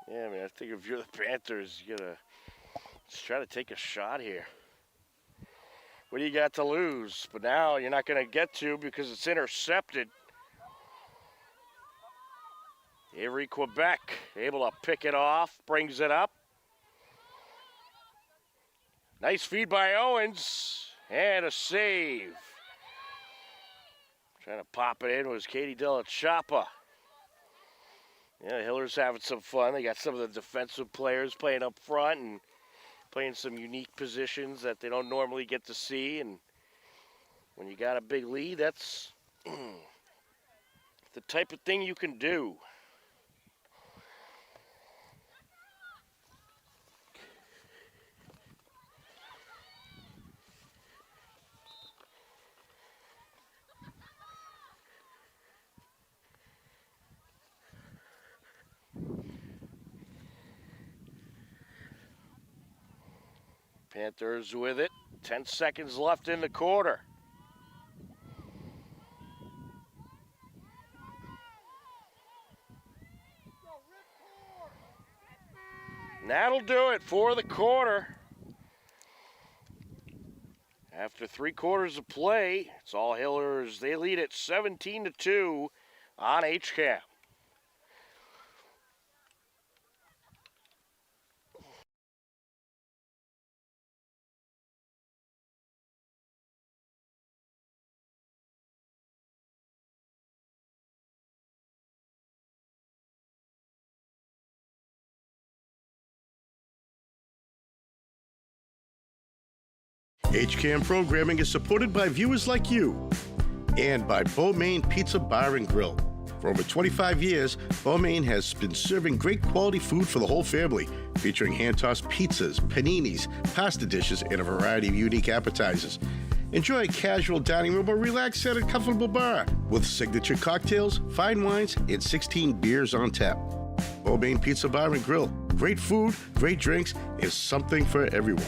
Yeah, I mean, I think if you're the Panthers, you gotta just try to take a shot here. What do you got to lose? But now you're not going to get to because it's intercepted. Avery Quebec able to pick it off, brings it up. Nice feed by Owens, and a save. Trying to pop it in was Katie Della Chapa. Yeah, Hiller's having some fun. They got some of the defensive players playing up front and playing some unique positions that they don't normally get to see. And when you got a big lead, that's the type of thing you can do. Panthers with it. 10 seconds left in the quarter. And that'll do it for the quarter. After 3 quarters of play, it's all Hillers. They lead at 17-2 on HCAM. HCAM programming is supported by viewers like you and by Maine Pizza Bar and Grill. For over 25 years, Maine has been serving great quality food for the whole family, featuring hand-tossed pizzas, paninis, pasta dishes, and a variety of unique appetizers. Enjoy a casual dining room or relax at a comfortable bar with signature cocktails, fine wines, and 16 beers on tap. Maine Pizza Bar and Grill. Great food, great drinks, and something for everyone.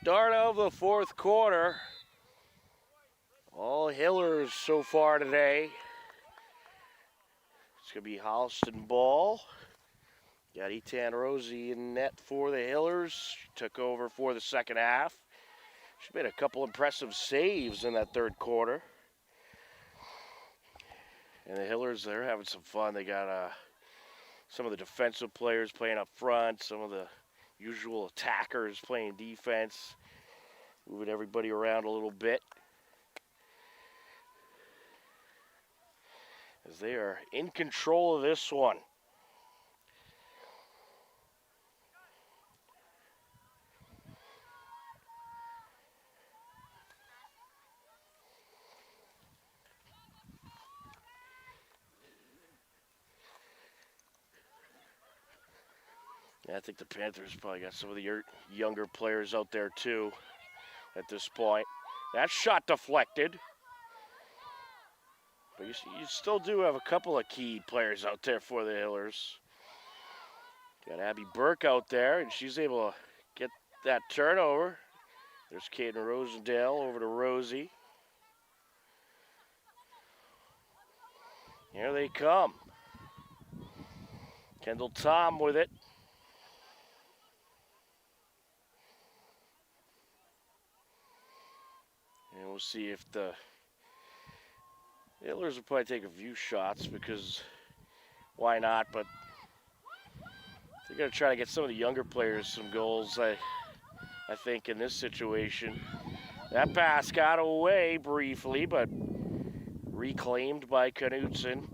Start of the 4th quarter. All Hillers so far today. It's going to be Holliston ball. Got Etan Rosie in net for the Hillers. She took over for the second half. She made a couple impressive saves in that 3rd quarter. And the Hillers, they're having some fun. They got some of the defensive players playing up front, some of the usual attackers playing defense, moving everybody around a little bit, as they are in control of this one. Yeah, I think the Panthers probably got some of the younger players out there too at this point. That shot deflected. But you still do have a couple of key players out there for the Hillers. Got Abby Burke out there, and she's able to get that turnover. There's Caden Rosendale over to Rosie. Here they come. Kendall Tom with it. And we'll see if the Hillers will probably take a few shots, because why not? But they're going to try to get some of the younger players some goals, I think, in this situation. That pass got away briefly, but reclaimed by Knutson.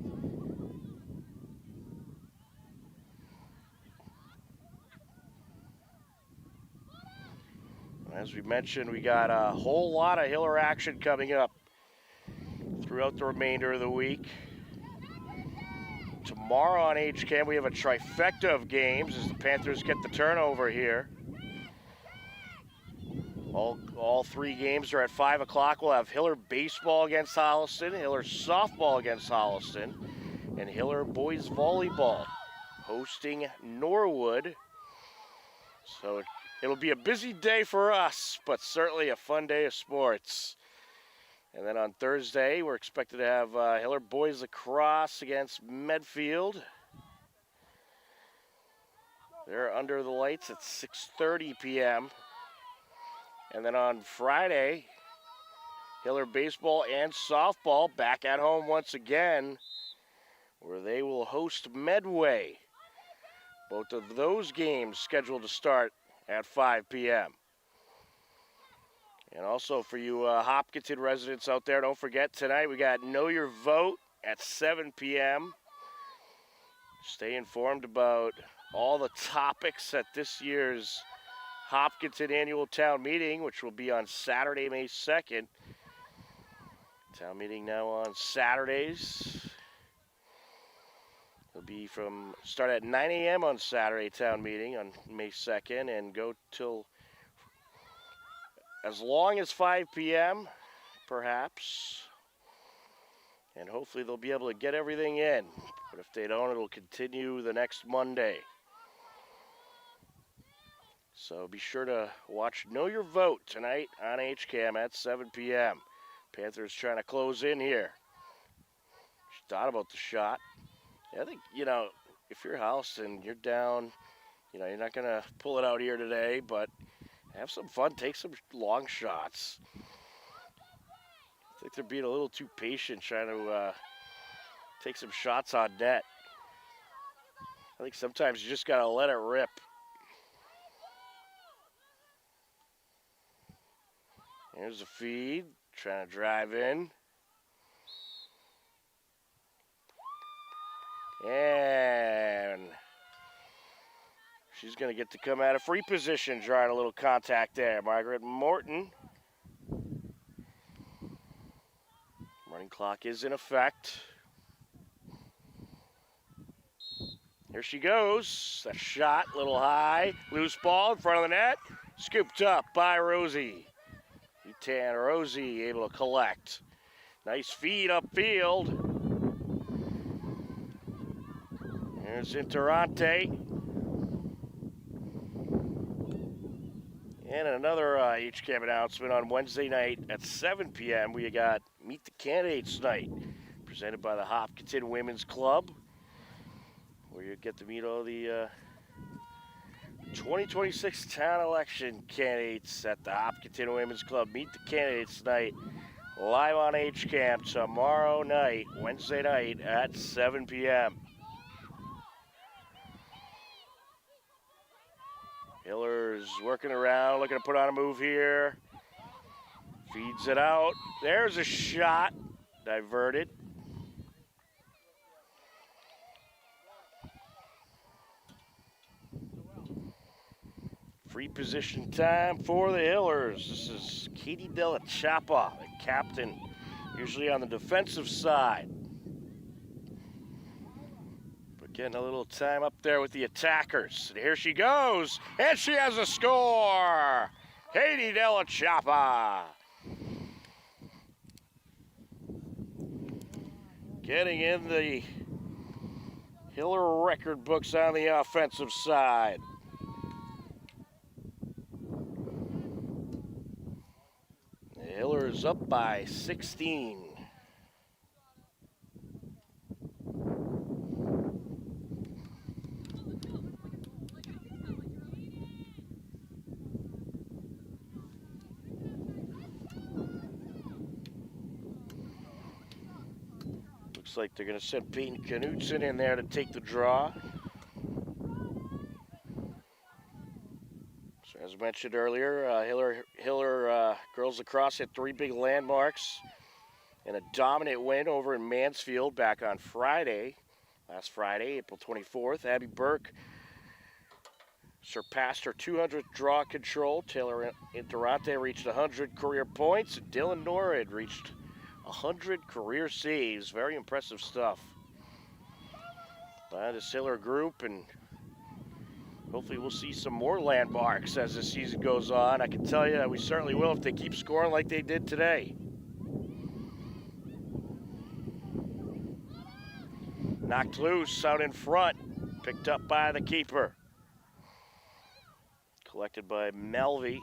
As we mentioned, we got a whole lot of Hiller action coming up throughout the remainder of the week. Tomorrow on HCAM, we have a trifecta of games as the Panthers get the turnover here. All three games are at 5 o'clock. We'll have Hiller baseball against Holliston, Hiller softball against Holliston, and Hiller boys volleyball hosting Norwood. So it'll be a busy day for us, but certainly a fun day of sports. And then on Thursday, we're expected to have Hiller boys lacrosse against Medfield. They're under the lights at 6:30 p.m. And then on Friday, Hiller baseball and softball back at home once again, where they will host Medway. Both of those games scheduled to start at 5 p.m. And also for you Hopkinton residents out there, don't forget tonight we got Know Your Vote at 7 p.m. Stay informed about all the topics at this year's Hopkinton Annual Town Meeting, which will be on Saturday, May 2nd. Town meeting now on Saturdays. It'll be start at 9 a.m. on Saturday town meeting on May 2nd and go till as long as 5 p.m. perhaps. And hopefully they'll be able to get everything in. But if they don't, it'll continue the next Monday. So be sure to watch Know Your Vote tonight on HCAM at 7 p.m. Panthers trying to close in here. She thought about the shot. I think, if you're Holliston, you're down, you're not going to pull it out here today, but have some fun, take some long shots. I think they're being a little too patient trying to take some shots on net. I think sometimes you just got to let it rip. Here's the feed, trying to drive in. And she's going to get to come out of free position, drawing a little contact there. Margaret Morton. Running clock is in effect. Here she goes. That shot, a little high. Loose ball in front of the net. Scooped up by Rosie. Utan Rosie able to collect. Nice feed upfield. There's Interante. And another HCAM announcement on Wednesday night at 7 p.m. We got Meet the Candidates Night, presented by the Hopkinton Women's Club, where you get to meet all the 2026 town election candidates at the Hopkinton Women's Club. Meet the Candidates Night, live on HCAM tomorrow night, Wednesday night at 7 p.m. Hiller's working around, looking to put on a move here. Feeds it out. There's a shot. Diverted. Free position time for the Hillers. This is Katie Della Chapa, the captain, usually on the defensive side. Getting a little time up there with the attackers. And here she goes. And she has a score. Katie Della Chapa. Getting in the Hiller record books on the offensive side. The Hiller is up by 16. Looks like they're going to send Peyton Knutson in there to take the draw. So as mentioned earlier, Hiller girls lacrosse had 3 big landmarks and a dominant win over in Mansfield back on last Friday, April 24th. Abby Burke surpassed her 200th draw control. Taylor Interante reached 100 career points. And Dylan Norrid reached 100 career saves. Very impressive stuff by the Hiller group, and hopefully we'll see some more landmarks as the season goes on. I can tell you we certainly will if they keep scoring like they did today. Knocked loose out in front, picked up by the keeper. Collected by Melvey.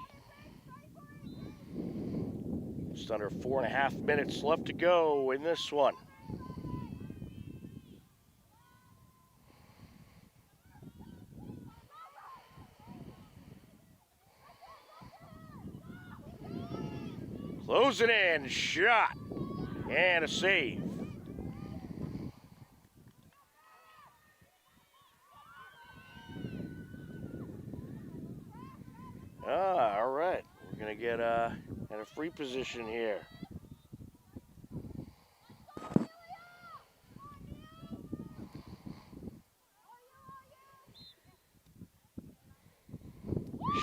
Just under 4.5 minutes left to go in this one. Closing in, shot, and a save. All right, we're gonna get in a free position here.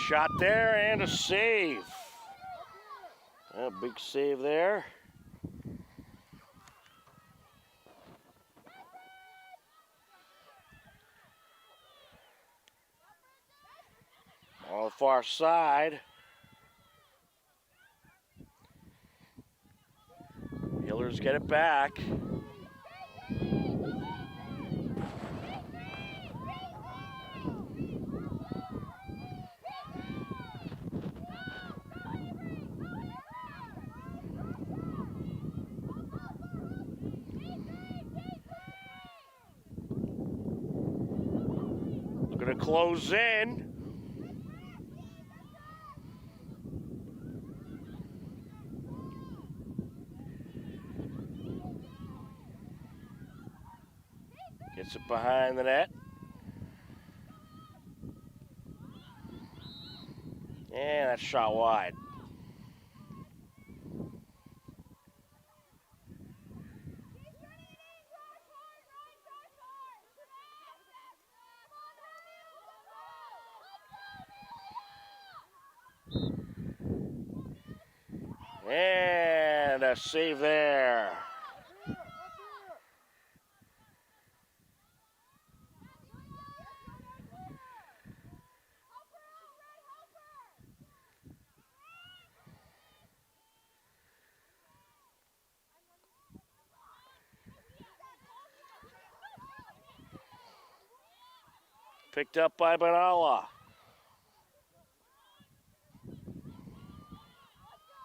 Shot there and a save. A big save there. On the far side. Hillers get it back. Looking to close in. Gets it behind the net. And that's shot wide. And a save there. Picked up by Benalla.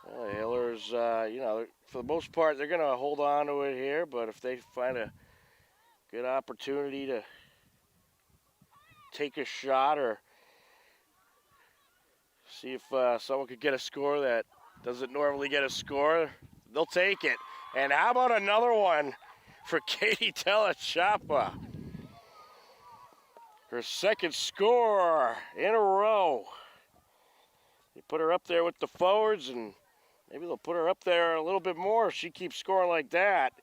The Hillers, you know, for the most part, they're going to hold on to it here, but if they find a good opportunity to take a shot or see if someone could get a score that doesn't normally get a score, they'll take it. And how about another one for Katie Telechapa? Her second score in a row. They put her up there with the forwards, and maybe they'll put her up there a little bit more if she keeps scoring like that.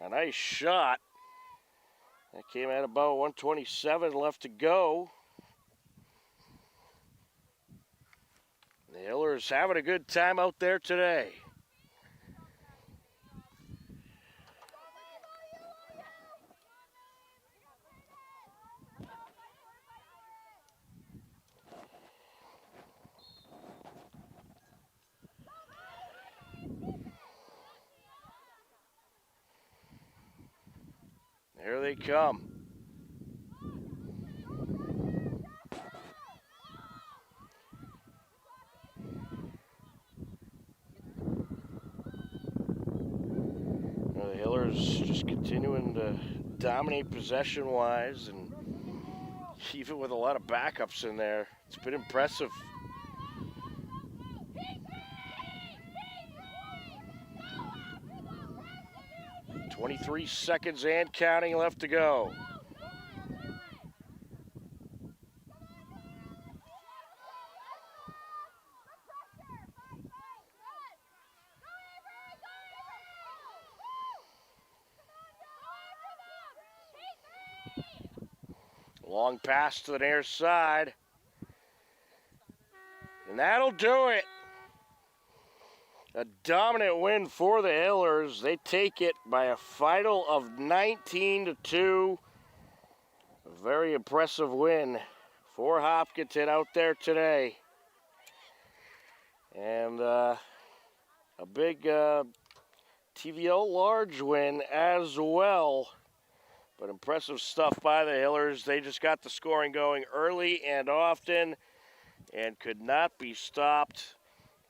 A nice shot. That came at about 1:27 left to go. The Hillers having a good time out there today. Here they come. The Hillers just continuing to dominate possession-wise, and even with a lot of backups in there, it's been impressive. .23 seconds and counting left to go. Long pass to the near side. And that'll do it. A dominant win for the Hillers. They take it by a final of 19-2. A very impressive win for Hopkinton out there today. And a big TVO large win as well. But impressive stuff by the Hillers. They just got the scoring going early and often and could not be stopped.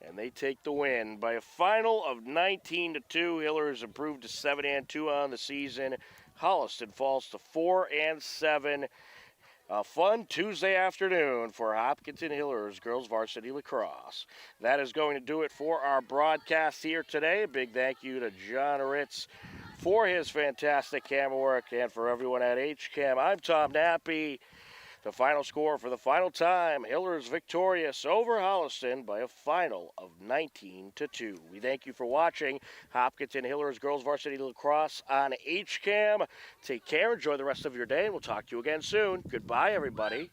And they take the win by a final of 19-2. Hillers improved to 7-2 on the season. Holliston falls to 4-7. A fun Tuesday afternoon for Hopkinton Hillers girls varsity lacrosse. That is going to do it for our broadcast here today. A big thank you to John Ritz for his fantastic camera work and for everyone at HCAM. I'm Tom Nappy. The final score for the final time, Hillers victorious over Holliston by a final of 19-2. We thank you for watching Hopkinton Hillers girls varsity lacrosse on HCAM. Take care, enjoy the rest of your day, and we'll talk to you again soon. Goodbye, everybody.